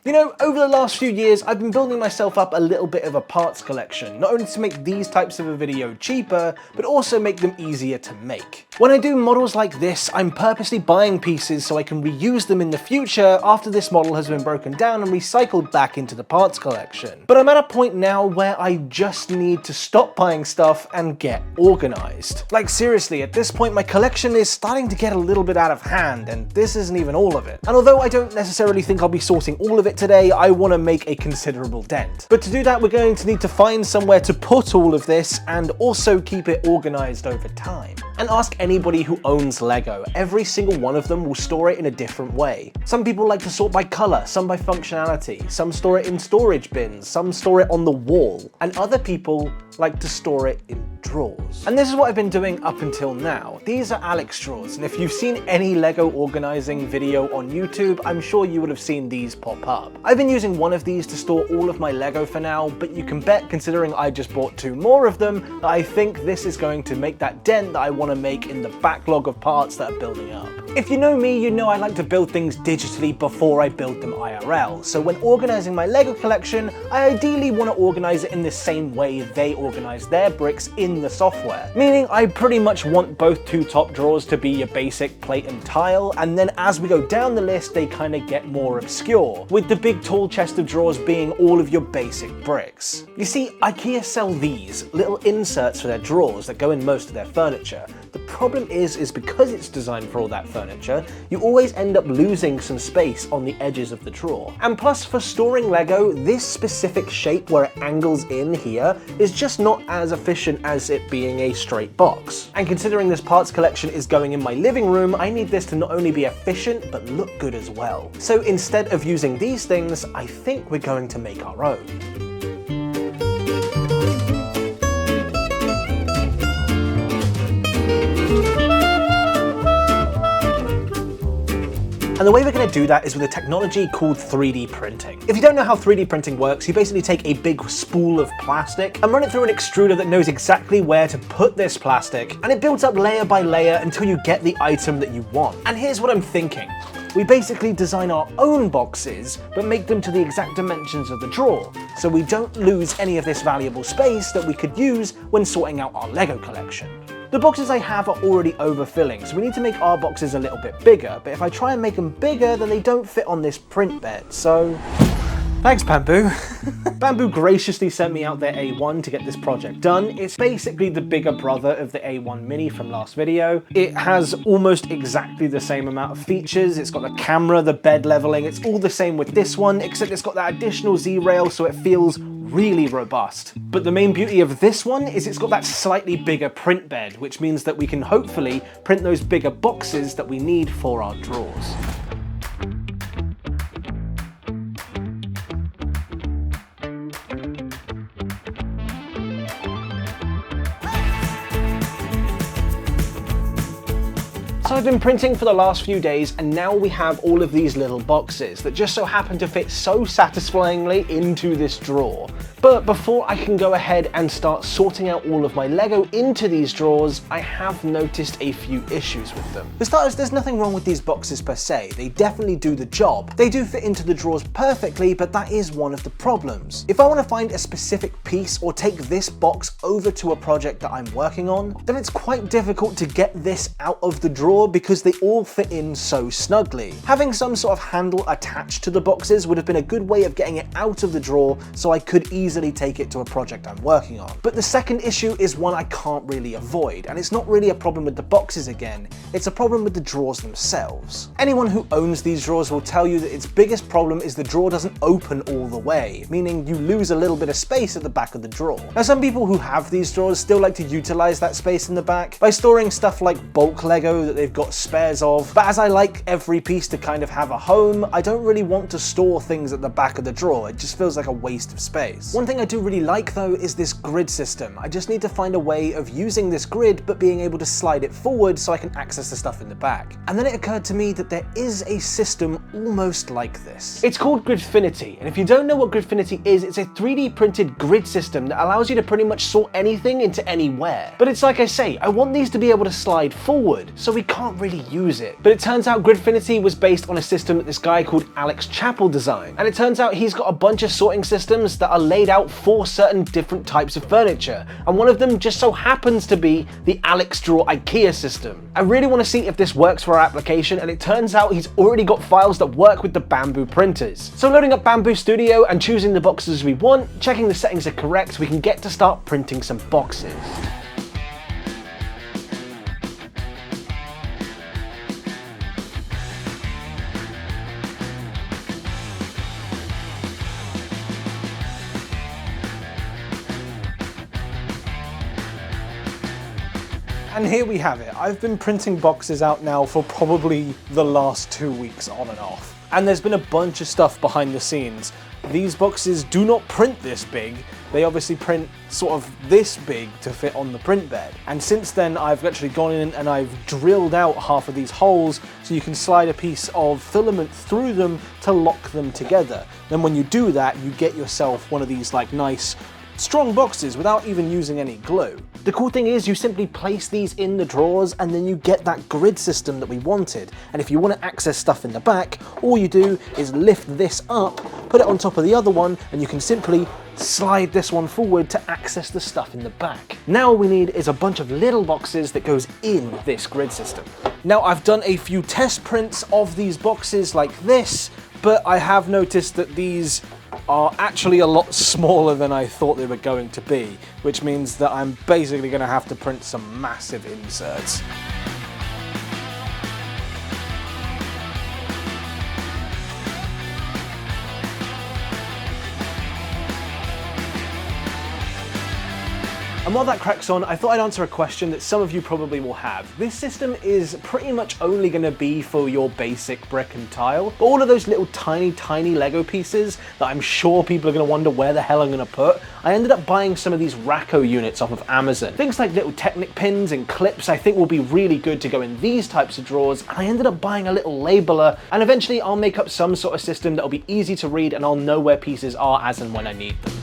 You know, over the last few years, I've been building myself up a little bit of a parts collection, not only to make these types of a video cheaper, but also make them easier to make. When I do models like this, I'm purposely buying pieces so I can reuse them in the future after this model has been broken down and recycled back into the parts collection. But I'm at a point now where I just need to stop buying stuff and get organized. Like seriously, at this point my collection is starting to get a little bit out of hand, and this isn't even all of it. And although I don't necessarily think I'll be sorting all of it today, I want to make a considerable dent. But to do that, we're going to need to find somewhere to put all of this and also keep it organized over time. And ask anybody who owns Lego. Every single one of them will store it in a different way. Some people like to sort by color, some by functionality, some store it in storage bins, some store it on the wall, and other people like to store it in drawers. And this is what I've been doing up until now. These are Alex drawers, and if you've seen any Lego organizing video on YouTube, I'm sure you would have seen these pop up. I've been using one of these to store all of my Lego for now, but you can bet, considering I just bought 2 more of them, that I think this is going to make that dent that I want to make in the backlog of parts that are building up. If you know me, you know I like to build things digitally before I build them IRL, so when organizing my Lego collection, I ideally want to organize it in the same way they organize their bricks in the software. Meaning I pretty much want both 2 top drawers to be your basic plate and tile, and then as we go down the list they kind of get more obscure, with the big tall chest of drawers being all of your basic bricks. You see, IKEA sell these little inserts for their drawers that go in most of their furniture. The problem is because it's designed for all that furniture, you always end up losing some space on the edges of the drawer. And plus, for storing Lego, this specific shape where it angles in here is just not as efficient as it being a straight box. And considering this parts collection is going in my living room, I need this to not only be efficient, but look good as well. So instead of using these things, I think we're going to make our own. And the way we're going to do that is with a technology called 3D printing. If you don't know how 3D printing works, you basically take a big spool of plastic and run it through an extruder that knows exactly where to put this plastic, and it builds up layer by layer until you get the item that you want. And here's what I'm thinking. We basically design our own boxes, but make them to the exact dimensions of the drawer, so we don't lose any of this valuable space that we could use when sorting out our Lego collection. The boxes I have are already overfilling, so we need to make our boxes a little bit bigger, but if I try and make them bigger, then they don't fit on this print bed, so... Thanks, Bamboo. Bamboo graciously sent me out their A1 to get this project done. It's basically the bigger brother of the A1 Mini from last video. It has almost exactly the same amount of features. It's got the camera, the bed leveling. It's all the same with this one, except it's got that additional Z-rail, so it feels really robust. But the main beauty of this one is it's got that slightly bigger print bed, which means that we can hopefully print those bigger boxes that we need for our drawers. So I've been printing for the last few days, and now we have all of these little boxes that just so happen to fit so satisfyingly into this drawer. But before I can go ahead and start sorting out all of my Lego into these drawers, I have noticed a few issues with them. For starters, there's nothing wrong with these boxes per se. They definitely do the job. They do fit into the drawers perfectly, but that is one of the problems. If I want to find a specific piece or take this box over to a project that I'm working on, then it's quite difficult to get this out of the drawer because they all fit in so snugly. Having some sort of handle attached to the boxes would have been a good way of getting it out of the drawer so I could easily take it to a project I'm working on. But the second issue is one I can't really avoid, and it's not really a problem with the boxes again, it's a problem with the drawers themselves. Anyone who owns these drawers will tell you that its biggest problem is the drawer doesn't open all the way, meaning you lose a little bit of space at the back of the drawer. Now, some people who have these drawers still like to utilize that space in the back by storing stuff like bulk Lego that they've got spares of, but as I like every piece to kind of have a home, I don't really want to store things at the back of the drawer. It just feels like a waste of space. One thing I do really like though is this grid system. I just need to find a way of using this grid but being able to slide it forward so I can access the stuff in the back. And then it occurred to me that there is a system almost like this. It's called Gridfinity, and if you don't know what Gridfinity is, it's a 3D printed grid system that allows you to pretty much sort anything into anywhere. But it's like I say, I want these to be able to slide forward, so we can't can't really use it. But it turns out Gridfinity was based on a system that this guy called Alex Chappell designed. And it turns out he's got a bunch of sorting systems that are laid out for certain different types of furniture. And one of them just so happens to be the Alex Draw IKEA system. I really want to see if this works for our application, and it turns out he's already got files that work with the Bamboo printers. So loading up Bamboo Studio and choosing the boxes we want, checking the settings are correct, we can get to start printing some boxes. And here we have it. I've been printing boxes out now for probably the last 2 weeks on and off. And there's been a bunch of stuff behind the scenes. These boxes do not print this big. They obviously print sort of this big to fit on the print bed. And since then, I've actually gone in and I've drilled out half of these holes so you can slide a piece of filament through them to lock them together. Then when you do that, you get yourself one of these like nice, strong boxes without even using any glue. The cool thing is you simply place these in the drawers and then you get that grid system that we wanted. And if you want to access stuff in the back, all you do is lift this up, put it on top of the other one, and you can simply slide this one forward to access the stuff in the back. Now all we need is a bunch of little boxes that goes in this grid system. Now I've done a few test prints of these boxes like this, but I have noticed that these are actually a lot smaller than I thought they were going to be, which means that I'm basically going to have to print some massive inserts. And while that cracks on, I thought I'd answer a question that some of you probably will have. This system is pretty much only going to be for your basic brick and tile, but all of those little tiny Lego pieces that I'm sure people are going to wonder where the hell I'm going to put, I ended up buying some of these Racco units off of Amazon. Things like little Technic pins and clips I think will be really good to go in these types of drawers, and I ended up buying a little labeler, and eventually I'll make up some sort of system that'll be easy to read and I'll know where pieces are as and when I need them.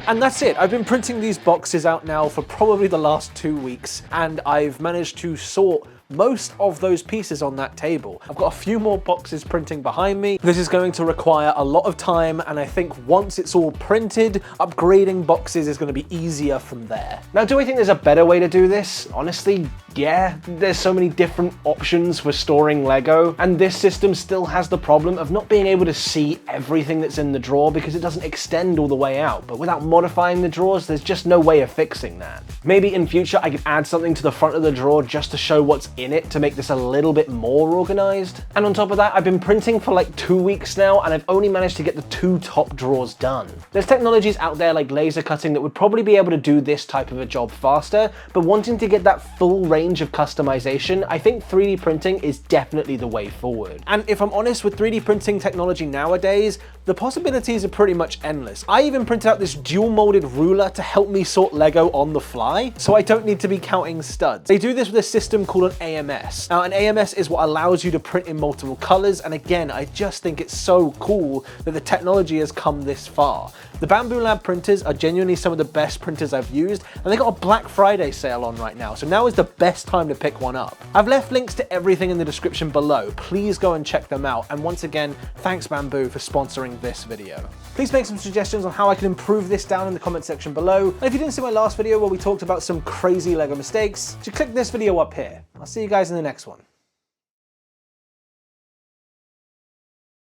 And that's it. I've been printing these boxes out now for probably the last 2 weeks, and I've managed to sort most of those pieces on that table. I've got a few more boxes printing behind me. This is going to require a lot of time, and I think once it's all printed, upgrading boxes is going to be easier from there. Now, do I think there's a better way to do this? Honestly, yeah. There's so many different options for storing Lego, and this system still has the problem of not being able to see everything that's in the drawer because it doesn't extend all the way out. But without modifying the drawers, there's just no way of fixing that. Maybe in future I could add something to the front of the drawer just to show what's in it to make this a little bit more organized. And on top of that, I've been printing for like 2 weeks now, and I've only managed to get the 2 top drawers done. There's technologies out there like laser cutting that would probably be able to do this type of a job faster, but wanting to get that full range of customization, I think 3D printing is definitely the way forward. And if I'm honest, with 3D printing technology nowadays, the possibilities are pretty much endless. I even printed out this dual molded ruler to help me sort Lego on the fly, so I don't need to be counting studs. They do this with a system called an AMS. Now, an AMS is what allows you to print in multiple colors, and again, I just think it's so cool that the technology has come this far. The Bamboo Lab printers are genuinely some of the best printers I've used, and they got a Black Friday sale on right now, so now is the best time to pick one up. I've left links to everything in the description below. Please go and check them out, and once again, thanks Bamboo for sponsoring this video. Please make some suggestions on how I can improve this down in the comment section below, and if you didn't see my last video where we talked about some crazy Lego mistakes, just click this video up here. I'll see you guys in the next one.